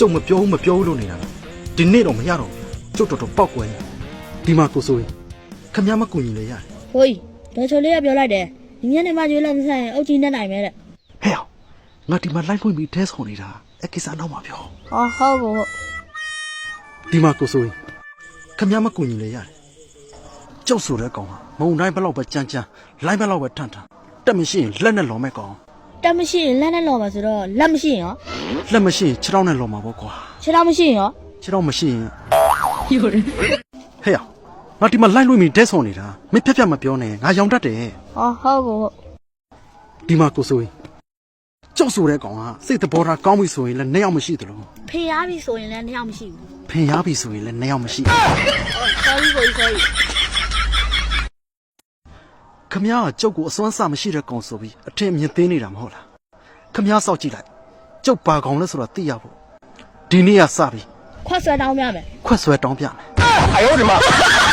ကျုပ်မပြောလို့နေတာဒီနေ့တော့မရတော့ကျုပ်တော်ပောက်ကွယ်ဒီမှာကိုစိုးရင်ခမမကူညီလေရတယ် ဟိုဒေါ်ချိုလေးကပြောလိုက်တယ်ဒီညနေမှကျွေးလိုက်မဆိုင်ရင်အုတ်ကြီးနဲ့နိုင်မယ်တဲ့ ဟဲ့ငါဒီမှာလိုက်ဖွင့်ပြီးတဲဆောင်နေတာအကိစ္စတော့မပြော ဟောဟုတ်ကိုဟုတ် ဒီမှာကိုစိုးရင်ခမမကူညီလေရတယ်ကျုပ်ဆိုတဲ့ကောင်ကမုံတိုင်းဘလောက်ပဲကြမ်းလိုင်းဘလောက်ပဲထန်တက်မရှိရင်လက်နဲ့လော်မဲ့ကောင် တက်မရှိရင်လက်နဲ့လော်မှာဆိုတော့လက်မရှိရင်ရော လက်မရှိရင်ခြေထောက်နဲ့လော်မှာပေါ့ကွာ ခြေထောက်မရှိရင်ရော ခြေထောက်မရှိရင် ယူတယ် ဟဲ့ငါဒီမှာလိုက်လွှင့်ပြီးတဲဆောင်နေတာမင်းဖြတ်မပြောနဲ့ငါရောင်တတ်တယ် ဟောဟုတ်ကိုဟုတ် ဒီမှာကိုစိုးရင်ကျုပ်ဆိုတဲ့ကောင်ကစိတ်တဘောထားကောင်းပြီဆိုရင်လည်းနှစ်ယောက်မရှိသလို ဖေရပြီဆိုရင်လည်းနှစ်ယောက်မရှိဘူး ဖင်ရပြီဆိုရင်လည်းနှစ်ယောက်မရှိ sorry ကို sorry ခမ ्या ကကျုပ်ကိုအစွမ်းစမရှိတဲ့ကောင်ဆိုပြီးအထင်မြင်သေးနေတာမဟုတ်လားခမ ्या စောက်ကြည့်လိုက်ကျုပ်ပါကောင်လဲဆိုတော့သိရဖို့ဒီနေ့ကစပြီ ခွက်ဆွဲတောင်းပြမယ် ခွက်ဆွဲတောင်းပြမယ်